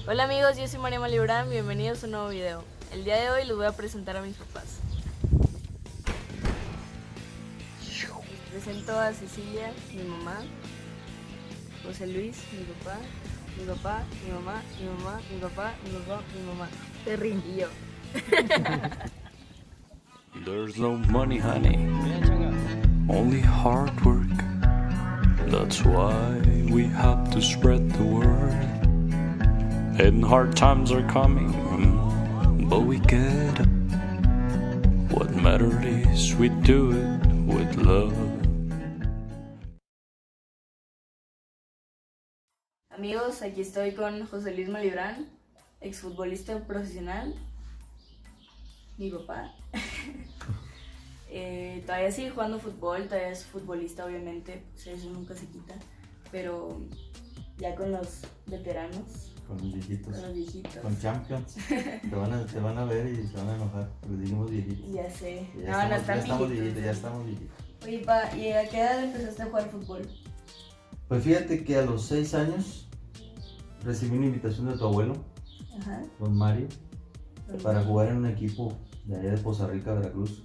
Hola amigos, yo soy María Malibrán, bienvenidos a un nuevo video. El día de hoy les voy a presentar a mis papás. Les presento a Cecilia, mi mamá, José Luis, mi papá, mi mamá, mi mamá, mi papá, mi papá, mi mamá, Terrín y yo. There's no money, honey, only hard work. That's why we have to spread the word. And hard times are coming, but we get up. What matters is we do it with love. Amigos, aquí estoy con José Luis Malibrán, exfutbolista profesional, mi papá. Todavía sigue jugando fútbol, todavía es futbolista obviamente, pues eso nunca se quita, pero ya con los veteranos, Con los viejitos. con los viejitos. Con Champions. Te van a ver y se van a enojar, porque dijimos viejitos. Ya sé, Ya no están estamos viejitos. viejitos, ya estamos viejitos. Oye, pa, ¿y a qué edad empezaste a jugar fútbol? Pues fíjate que a los 6 años recibí una invitación de tu abuelo, Ajá. don Mario, para jugar en un equipo de allá de Poza Rica, Veracruz.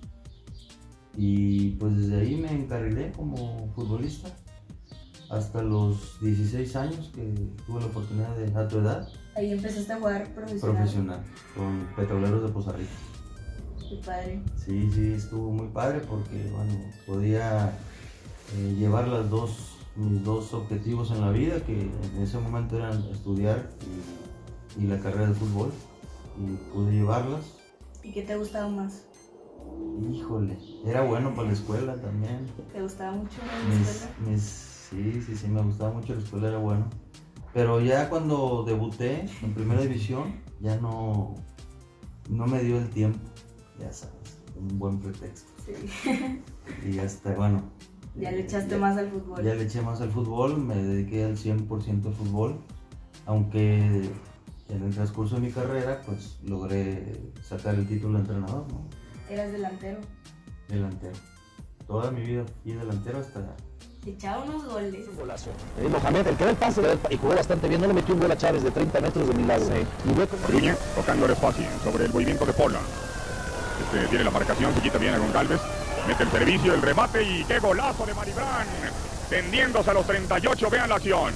Y pues desde ahí me encarrilé como futbolista hasta los 16 años que tuve la oportunidad de, a tu edad, Ahí empezaste a jugar profesional. profesional, con Petroleros de Poza Rica. Qué padre. Sí, estuvo muy padre porque, bueno, podía llevar mis dos objetivos en la vida, que en ese momento eran estudiar y la carrera de fútbol, y pude llevarlas. ¿Y qué te gustaba más? Híjole, era bueno para la escuela también. ¿Te gustaba mucho la escuela? Sí, me gustaba mucho la escuela, era bueno. Pero ya cuando debuté en primera división, ya no me dio el tiempo, ya sabes, un buen pretexto. Sí. Y hasta, bueno. Ya le echaste más al fútbol. Ya le eché más al fútbol, me dediqué al 100% al fútbol, aunque en el transcurso de mi carrera pues logré sacar el título de entrenador, ¿no? Eras delantero. Delantero. Toda mi vida fui delantero hasta... Echaba unos goles. Golazo. Mohamed, el que da el pase y jugó bastante bien, no le metió un gol a Chávez de 30 metros de milagro. Sí. Orduña tocando el espacio sobre el movimiento de Pola. Tiene la marcación, se quita bien a Goncalves. Mete el servicio, el remate y qué golazo de Malibrán. Tendiéndose a los 38, vean la acción.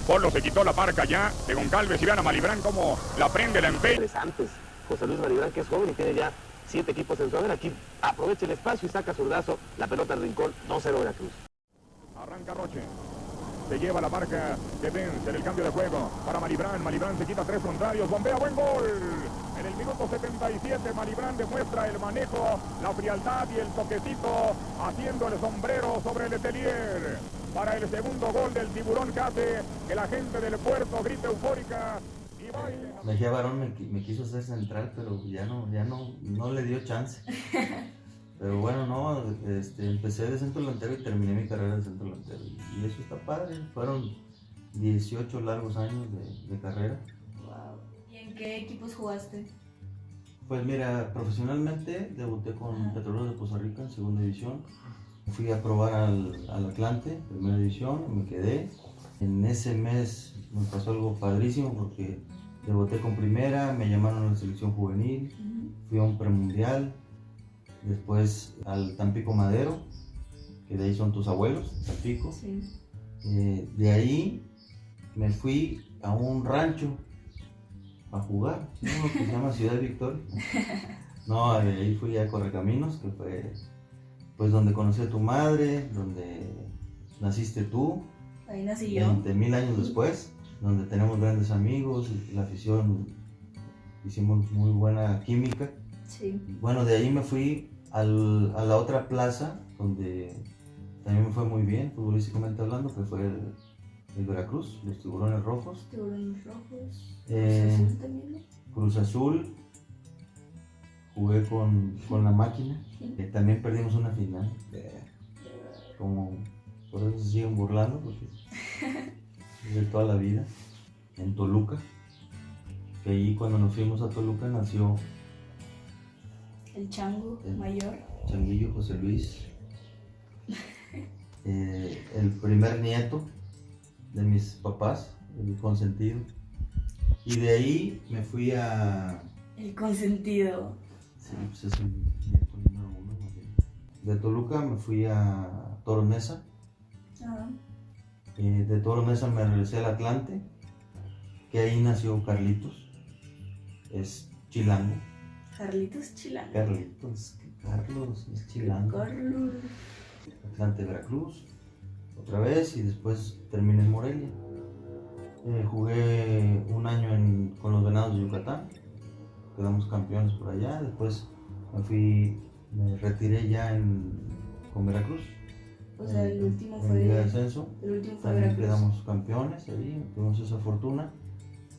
Polo se quitó la marca ya de Goncalves y vean a Malibrán cómo la prende, la empeña. Antes, José Luis Malibrán, que es joven y tiene ya 7 equipos en su haber, aquí aprovecha el espacio y saca zurdazo, la pelota al rincón, 2-0 Veracruz. Arranca Roche. Se lleva la marca de Vence en el cambio de juego para Malibrán. Malibrán se quita 3 contrarios. Bombea, buen gol. En el minuto 77 Malibrán demuestra el manejo, la frialdad y el toquecito haciendo el sombrero sobre el Letelier. Para el segundo gol del Tiburón que hace que la gente del puerto grite eufórica y baile. Mejía Barón me quiso hacer central, pero ya no le dio chance. Pero bueno, no, empecé de centro delantero y terminé mi carrera de centro delantero. Y eso está padre, fueron 18 largos años de carrera. Wow. ¿Y en qué equipos jugaste? Pues mira, profesionalmente debuté con Petroleros de Poza Rica en segunda división. Fui a probar al Atlante, primera división, me quedé. En ese mes me pasó algo padrísimo porque debuté con primera, me llamaron a la selección juvenil, fui a un premundial. Después al Tampico Madero, que de ahí son tus abuelos, Tampico. Sí. De ahí me fui a un rancho a jugar, uno que se llama Ciudad Victoria. No, de ahí fui a Correcaminos, que fue pues donde conocí a tu madre, donde naciste tú. Ahí nací yo. 20,000 años después, donde tenemos grandes amigos, la afición, hicimos muy buena química. Sí. Bueno, de ahí me fui a la otra plaza, donde también me fue muy bien, futbolísticamente hablando, que fue el Veracruz, los Tiburones Rojos. Tiburones Rojos. Eh, Cruz Azul también, ¿no? Cruz Azul, jugué con la máquina, también perdimos una final, como por eso se siguen burlando, porque es de toda la vida, en Toluca, que ahí cuando nos fuimos a Toluca nació El Chango El- Mayor. Changuillo José Luis, el primer nieto de mis papás, el consentido. Y de ahí me fui a... El consentido. Sí, pues es el nieto número 1. De Toluca me fui a Toros Neza. Ah, De Toros Neza me regresé al Atlante, que ahí nació Carlitos. Es chilango. Carlitos Chilango. Carlos es chilango. Carlos. Atlante, Veracruz, otra vez, y después terminé en Morelia. Jugué un año con los Venados de Yucatán, quedamos campeones por allá. Después me retiré ya con Veracruz. O sea, el último en Liga de fue. Ascenso. El último fue También Veracruz. quedamos campeones ahí, tuvimos esa fortuna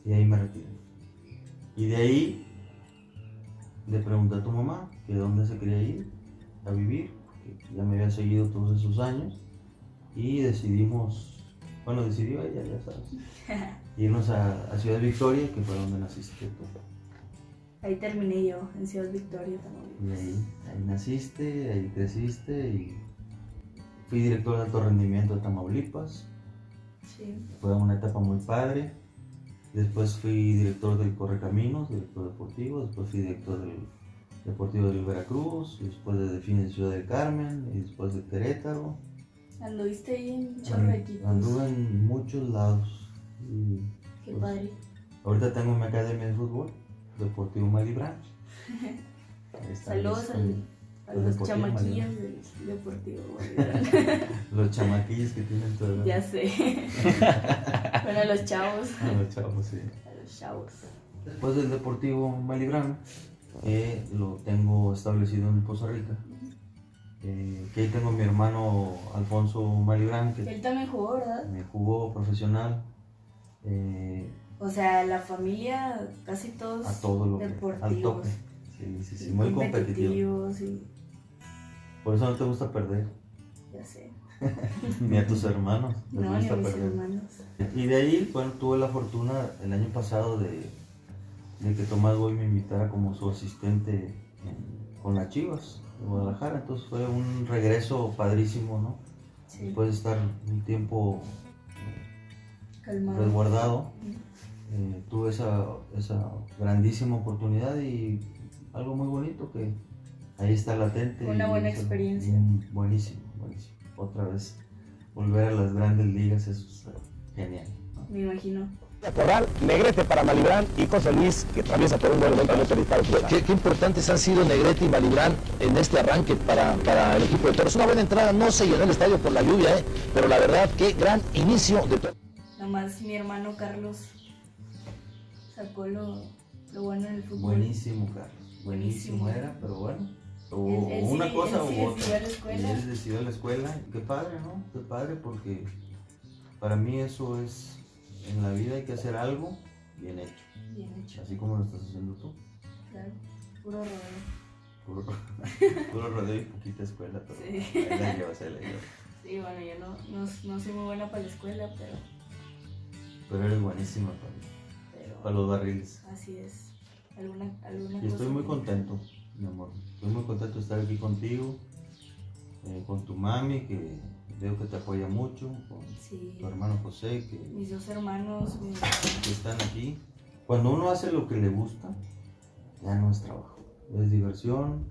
y ahí me retiré. Y de ahí le pregunté a tu mamá que dónde se quería ir a vivir, porque ya me había seguido todos esos años, y decidió ella, ya sabes, irnos a Ciudad Victoria, que fue donde naciste tú. Ahí terminé yo, en Ciudad Victoria Y también. ahí naciste, ahí creciste, y fui director de alto rendimiento de Tamaulipas. Sí. Fue una etapa muy padre. Después fui director del Correcaminos, director deportivo. Después fui director del Deportivo del Veracruz. Después de Delfines de Ciudad del Carmen. Y después de Querétaro. Anduviste ahí en un chorro de equipos. Anduve en muchos lados. Y Qué pues, padre. ahorita tengo mi academia de fútbol, Deportivo Malibran. Saludos a los chamaquillos del Deportivo. Los chamaquillos que tienen todo el... Ya sé. Bueno, a los chavos. A los chavos, sí. A los chavos. Después del Deportivo Malibran, lo tengo establecido en Poza Rica. Que ahí tengo a mi hermano Alfonso Malibran, que Él también jugó, ¿verdad? me jugó profesional. O sea, la familia, casi todos A todo lo que... deportivos. Al tope. Sí, muy competitivo. Sí, Por eso no te gusta perder. ya sé. Ni a tus hermanos les No, ni gusta a mis perder. hermanos. Y de ahí, bueno, tuve la fortuna el año pasado de que Tomás Boy me invitara como su asistente con las Chivas de Guadalajara. Entonces fue un regreso padrísimo, ¿no? Sí, Después de estar un tiempo calmado. resguardado, tuve esa grandísima oportunidad y algo muy bonito que ahí está latente. Fue una y buena es experiencia. Buenísimo. Otra vez volver a las grandes ligas, eso es genial, ¿no? Me imagino. Corral, Negrete para Malibrán y José Luis, que atraviesa por un buen momento en este disparo. Qué importantes han sido Negrete y Malibrán en este arranque para el equipo de Toros. Una buena entrada, no se llenó el estadio por la lluvia, pero la verdad, qué gran inicio de todo. Nada más mi hermano Carlos sacó lo bueno en el fútbol. Buenísimo, Carlos. Buenísimo era, pero bueno. O Él una sí- cosa él sí u otra. decidió la escuela. Y él decidió la escuela. Qué padre, ¿no? Qué padre, porque para mí eso es, en la vida hay que hacer algo bien hecho. Bien hecho, Así como lo estás haciendo tú. claro. Puro rodeo. Puro rodeo y poquita escuela, pero Sí. ahí la llevas. Sí, bueno, yo no soy muy buena para la escuela, Pero eres buenísima pero para los barriles. así es. Alguna Y estoy cosa muy que- contento, mi amor. Estoy muy contento de estar aquí contigo, con tu mami, que veo que te apoya mucho, con Sí, tu hermano José, que mis dos hermanos, que están aquí. Cuando uno hace lo que le gusta, ya no es trabajo, es diversión,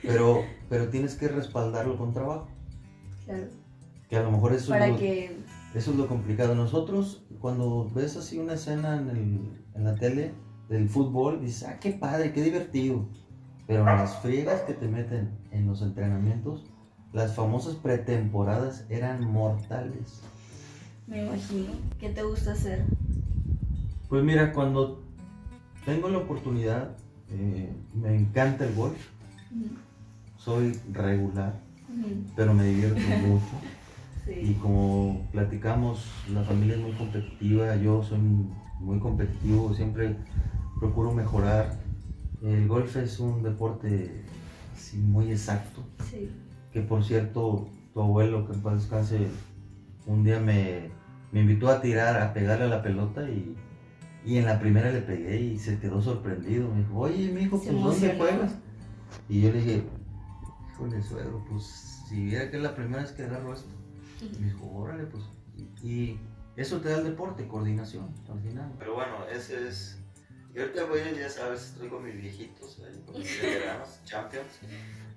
pero tienes que respaldarlo con trabajo, claro, que a lo mejor eso para es que eso es lo complicado. Nosotros, cuando ves así una escena en la tele del fútbol, dices, ah, qué padre, qué divertido. Pero las friegas que te meten en los entrenamientos, las famosas pretemporadas eran mortales. me imagino, ¿qué te gusta hacer? Pues mira, cuando tengo la oportunidad, me encanta el golf, Ujú, soy regular, ujú, pero me divierto mucho. Y sí, como platicamos, la familia es muy competitiva, yo soy muy competitivo, siempre procuro mejorar. El golf es un deporte así, muy exacto, sí, que por cierto, tu abuelo, que en paz descanse, un día me invitó a tirar, a pegarle a la pelota y en la primera le pegué y se quedó sorprendido. Me dijo, oye, mijo, Se pues ¿dónde emocionó. juegas? Y yo le dije, híjole, suegro, pues si viera que es la primera vez que agarro esto. Me dijo, órale, pues. Y Eso te da el deporte, coordinación, al final. Pero bueno, ese es... Y ahorita voy, ya sabes, estoy con mis viejitos, con mis veteranos, Champions.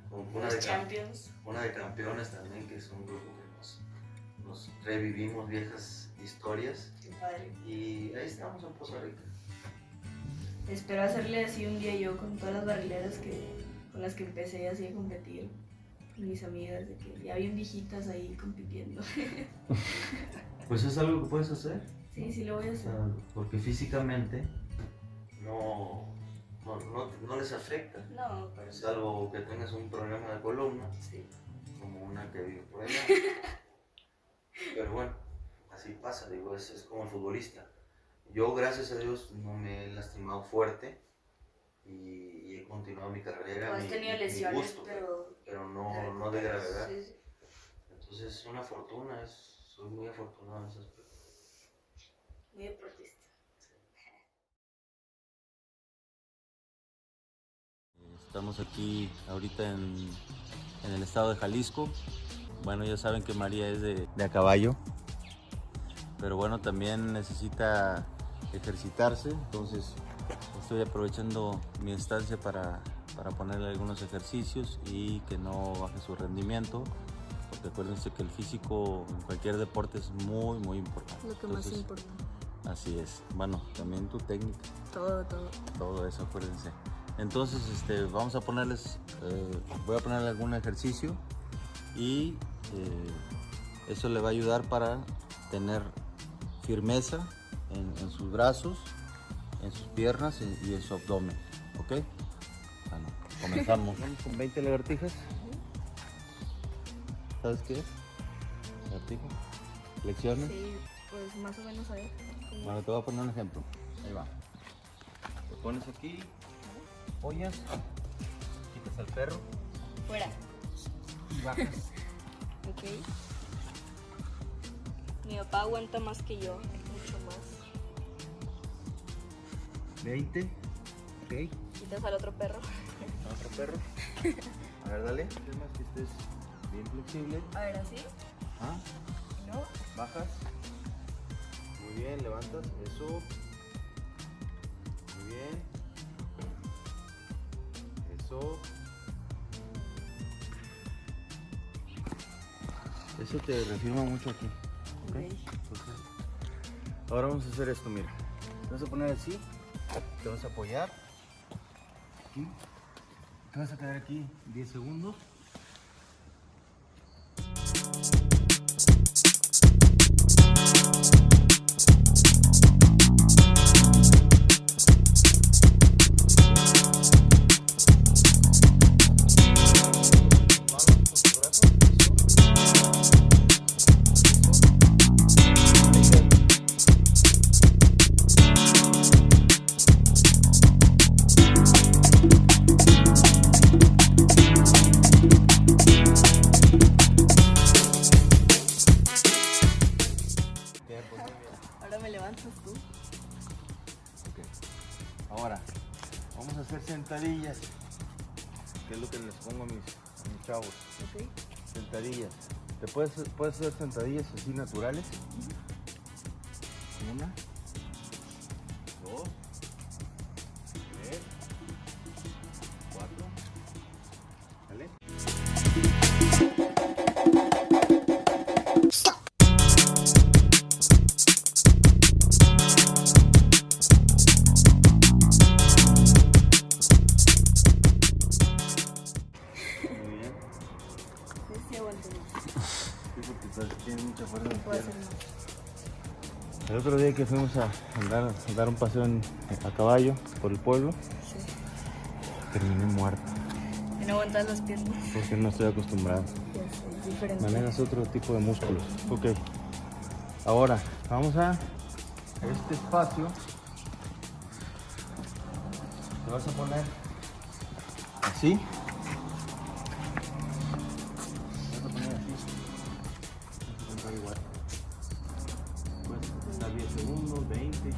Con una de campeones también, que es un grupo que nos revivimos viejas historias. Qué padre. Y ahí estamos en Poza Rica. Espero hacerle así un día yo con todas las barrileras con las que empecé así a competir. Con mis amigas, de que ya habían viejitas ahí compitiendo. Pues es algo que puedes hacer. Sí, sí lo voy a O hacer. sea, porque físicamente no les afecta. No, pero Salvo que tengas un problema de columna, sí. como una que vive por allá. Pero bueno, así pasa, digo, es como el futbolista. Yo, gracias a Dios, no me he lastimado fuerte y he continuado mi carrera. No has tenido mi lesiones, gusto, pero no de gravedad. Sí, sí. Entonces es una fortuna, soy muy afortunado en ese aspecto. Muy deportista. Estamos aquí ahorita en el estado de Jalisco. Bueno, ya saben que María es de a caballo, pero bueno, también necesita ejercitarse, entonces estoy aprovechando mi estancia para ponerle algunos ejercicios y que no baje su rendimiento, porque acuérdense que el físico en cualquier deporte es muy, muy importante. Lo que más importa. Así es. Bueno, también tu técnica. Todo eso, acuérdense. Entonces, vamos a ponerles, voy a ponerle algún ejercicio y eso le va a ayudar para tener firmeza en sus brazos, en sus piernas y en su abdomen, ¿ok? Bueno, comenzamos. Vamos con 20 lagartijas. ¿Sabes qué es? ¿Lagartija? ¿Flexiones? Sí, pues más o menos a ver. Bueno, te voy a poner un ejemplo. Ahí va. Te pones aquí, apoyas, quitas al perro Fuera. y bajas. Ok. Mi papá aguanta más que yo, mucho más. 20. Ok. Quitas al otro perro. Otro perro. A ver, dale. Es más que estés bien flexible. A ver, así. ¿Ah? No. Bajas. Muy bien, levantas. Eso. Muy bien. Eso. Eso te reafirma mucho aquí. ¿Ok? Entonces, ahora vamos a hacer esto, mira. Te vas a poner así. Te vas a apoyar. Aquí. Te vas a quedar aquí 10 segundos. Ahora me levantas tú. Ok. Ahora, vamos a hacer sentadillas, que es lo que les pongo a mis chavos. Ok. Sentadillas. Te puedes hacer sentadillas así naturales. Una, dos, tres, cuatro. ¿Vale? Muy bien. Sí, aguanto más. Sí, porque tiene mucha fuerza en Puedo pierna. hacer más. El otro día que fuimos a dar un paseo a caballo por el pueblo, Sí. terminé muerto, Que no aguantas las piernas. porque no estoy acostumbrado. Ya sé, es diferente. Manejas otro tipo de músculos. Ok. Ahora, vamos a este espacio. Te vas a poner así. Te vas a poner así. Vas a sentar igual. Puedes estar 10 segundos, 20.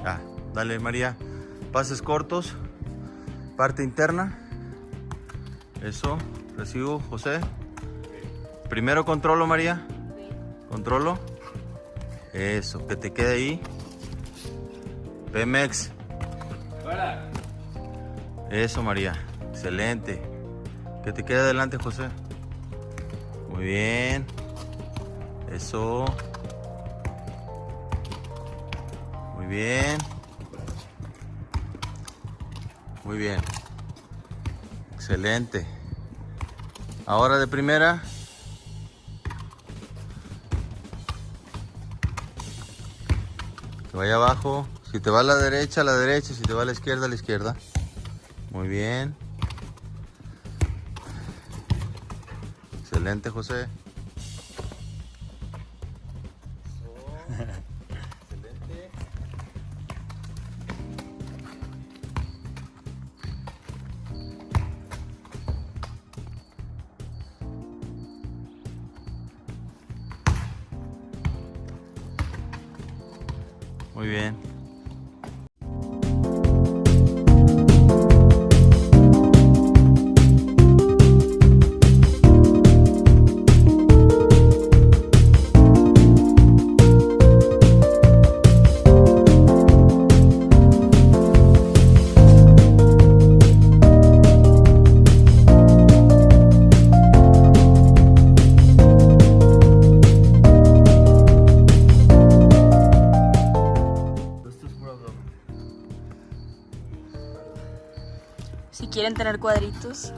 Ah, dale María, pases cortos, parte interna. Eso, recibo, José. Primero controlo, María. Controlo. Eso, que te quede ahí. Pemex. Eso, María. Excelente. Que te quede adelante, José. Muy bien. Eso. Muy bien. Muy bien. Excelente. Ahora de primera. Que vaya abajo. Si te va a la derecha, a la derecha. Si te va a la izquierda, a la izquierda. Muy bien. Excelente, José. Excelente. Muy bien. Si quieren tener cuadritos.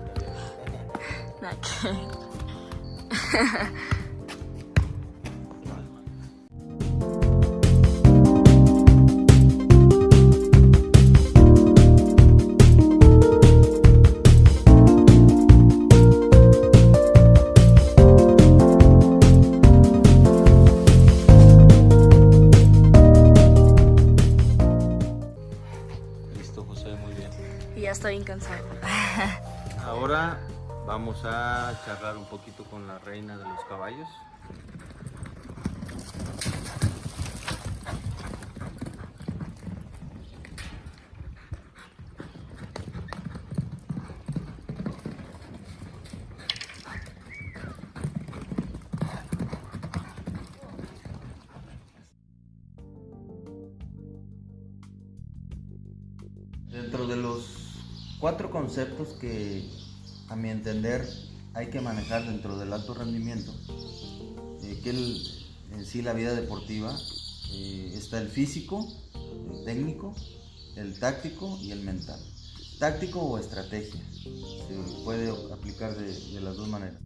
Nada que ver. Listo, José, muy bien. Y ya estoy bien cansado. Ahora vamos a charlar un poquito con la reina de los caballos. Dentro de los 4 conceptos que, a mi entender, hay que manejar dentro del alto rendimiento, en sí la vida deportiva, está el físico, el técnico, el táctico y el mental. Táctico o estrategia, se puede aplicar de las dos maneras.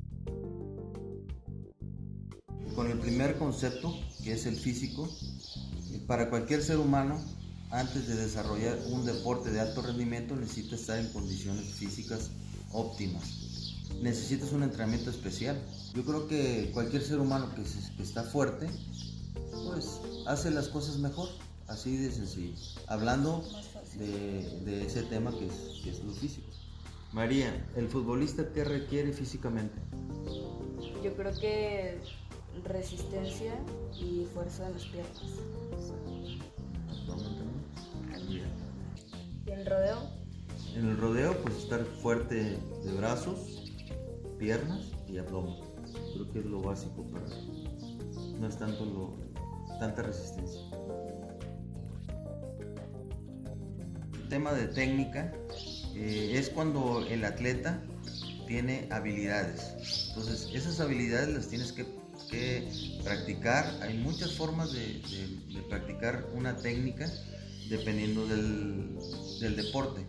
Con el primer concepto, que es el físico, para cualquier ser humano, antes de desarrollar un deporte de alto rendimiento, necesita estar en condiciones físicas óptimas. Necesitas un entrenamiento especial. Yo creo que cualquier ser humano que está fuerte, pues hace las cosas mejor, así de sencillo. Hablando de ese tema que es lo físico. María, ¿el futbolista qué requiere físicamente? Yo creo que resistencia y fuerza en las piernas. ¿Y el rodeo? En el rodeo, pues estar fuerte de brazos, piernas y abdomen. Creo que es lo básico para... No es tanto tanta resistencia. El tema de técnica es cuando el atleta tiene habilidades. Entonces, esas habilidades las tienes que practicar. Hay muchas formas de practicar una técnica dependiendo del deporte.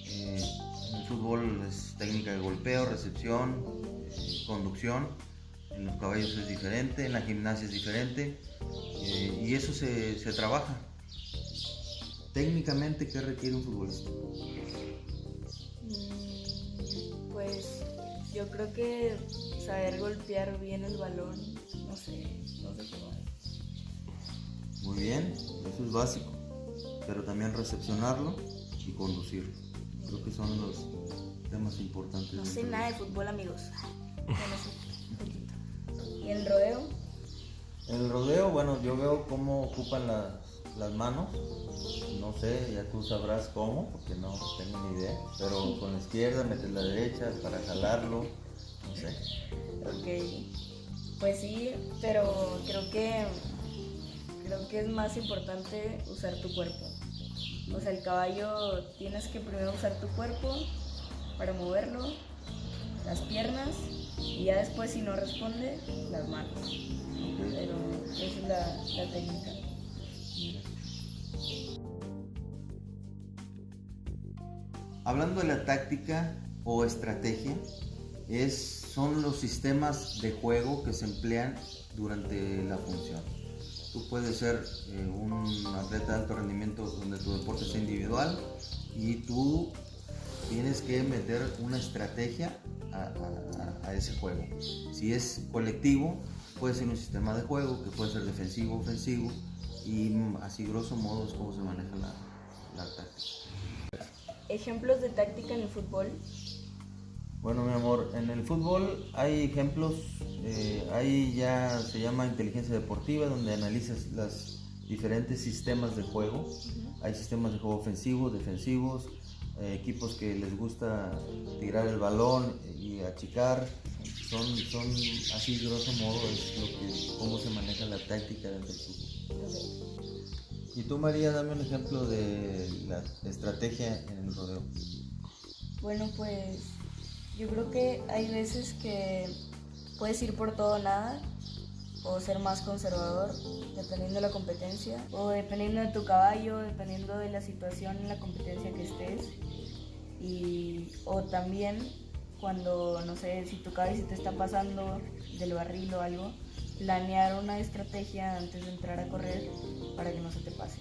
En el fútbol es técnica de golpeo, recepción, conducción. En los caballos es diferente, en la gimnasia es diferente, y eso se trabaja. Técnicamente, ¿qué requiere un futbolista? Pues yo creo que saber golpear bien el balón, no sé cómo es. Muy bien, eso es básico, pero también recepcionarlo y conducirlo. Creo que son los temas importantes. No sé nada de fútbol, amigos. Bueno, sí, un poquito. ¿Y el rodeo? En el rodeo, bueno, yo veo cómo ocupan las manos. No sé, ya tú sabrás cómo, porque no tengo ni idea. Pero con la izquierda metes la derecha para jalarlo. No sé. Ok, pues sí, pero creo que es más importante usar tu cuerpo. O sea, el caballo tienes que primero usar tu cuerpo para moverlo, las piernas, y ya después, si no responde, las manos. Pero esa es la técnica. Hablando de la táctica o estrategia, son los sistemas de juego que se emplean durante la función. Tú puedes ser un atleta de alto rendimiento donde tu deporte sea individual y tú tienes que meter una estrategia a ese juego. Si es colectivo, puede ser un sistema de juego que puede ser defensivo, ofensivo, y así grosso modo es como se maneja la táctica. ¿Ejemplos de táctica en el fútbol? Bueno, mi amor, en el fútbol hay ejemplos, ahí ya se llama inteligencia deportiva, donde analizas los diferentes sistemas de juego. Hay sistemas de juego ofensivos, defensivos, equipos que les gusta tirar el balón y achicar. Son así grosso modo es cómo se maneja la táctica dentro del fútbol. Y tú, María, dame un ejemplo de la estrategia en el rodeo. Bueno, pues yo creo que hay veces que puedes ir por todo o nada, o ser más conservador, dependiendo de la competencia, o dependiendo de tu caballo, dependiendo de la situación en la competencia que estés. O también cuando, no sé, si tu caballo se te está pasando del barril o algo, planear una estrategia antes de entrar a correr para que no se te pase.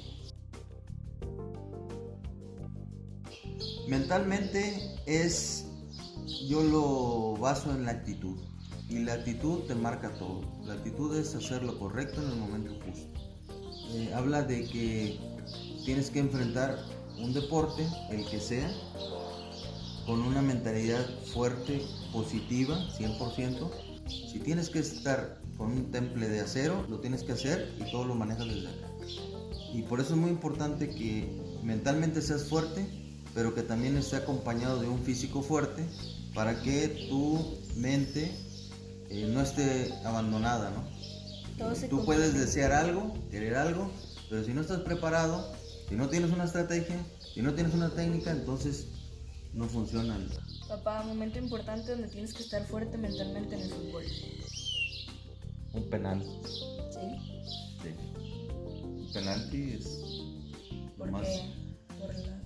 Mentalmente yo lo baso en la actitud, y la actitud te marca todo. La actitud es hacer lo correcto en el momento justo. Habla de que tienes que enfrentar un deporte, el que sea, con una mentalidad fuerte, positiva, 100%. Si tienes que estar con un temple de acero, lo tienes que hacer y todo lo manejas desde acá. Y por eso es muy importante que mentalmente seas fuerte, pero que también esté acompañado de un físico fuerte para que tu mente no esté abandonada, ¿no? Tú puedes desear algo, querer algo, pero si no estás preparado, si no tienes una estrategia, si no tienes una técnica, entonces no funciona. Papá, momento importante donde tienes que estar fuerte mentalmente en el fútbol. Un penal. ¿Sí? Sí. Un penalti es ¿Por más... qué? ¿Por la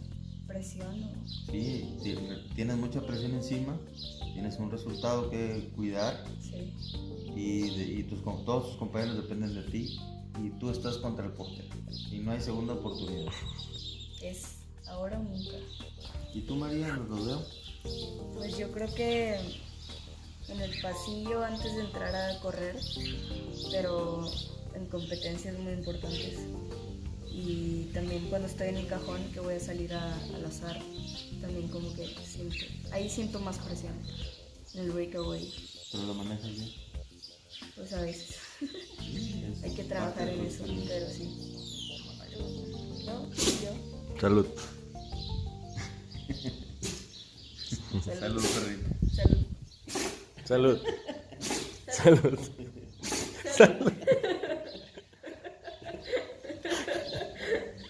presión o...? Sí, tienes mucha presión encima, tienes un resultado que cuidar. Sí. Y todos tus compañeros dependen de ti y tú estás contra el portero y no hay segunda oportunidad. Es ahora o nunca. ¿Y tú, María, en el rodeo? Pues yo creo que en el pasillo antes de entrar a correr, pero en competencias muy importantes. Y también cuando estoy en el cajón, que voy a salir al azar, también como que siento más presión en el breakaway. ¿Pero lo manejas bien? Pues a veces. Sí, hay que trabajar en eso, pero sí. ¿No? ¿Yo? Salud. Salud, perrito. Salud. Salud. Salud.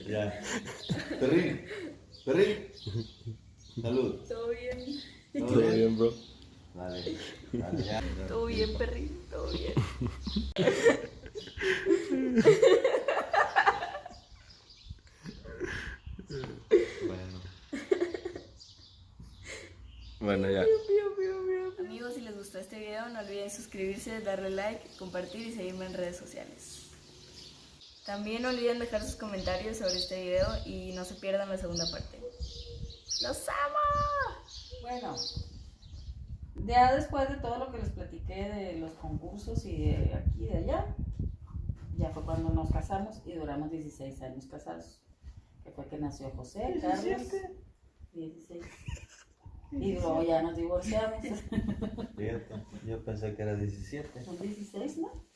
Ya. Perrín. Salud. Todo bien. Todo bien, bro. Dale, ya. Todo bien, perrín. Todo bien. Bueno, ya. Amigos, si les gustó este video, no olviden suscribirse, darle like, compartir y seguirme en redes sociales. También no olviden dejar sus comentarios sobre este video y no se pierdan la segunda parte. ¡Los amo! Bueno, ya después de todo lo que les platiqué de los concursos y de aquí y de allá, ya fue cuando nos casamos y duramos 16 años casados. Que fue que nació José, 17. Carlos. 16. Y luego ya nos divorciamos. Fíjate, yo pensé que era 17. Son 16, ¿no?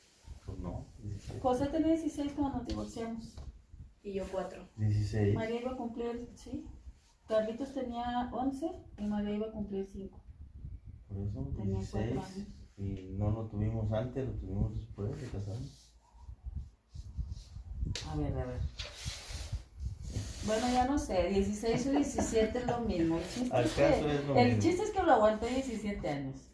Pues no, 17. José tenía 16 cuando nos divorciamos. Y yo 4. 16. María iba a cumplir, sí. Carlitos tenía 11 y María iba a cumplir 5. Por eso, Tenía 4 16. años. Y no lo tuvimos antes, lo tuvimos después de casarnos. A ver. Bueno, ya no sé, 16 o 17 es lo mismo. Al caso es lo mismo. El chiste es que lo aguanté 17 años.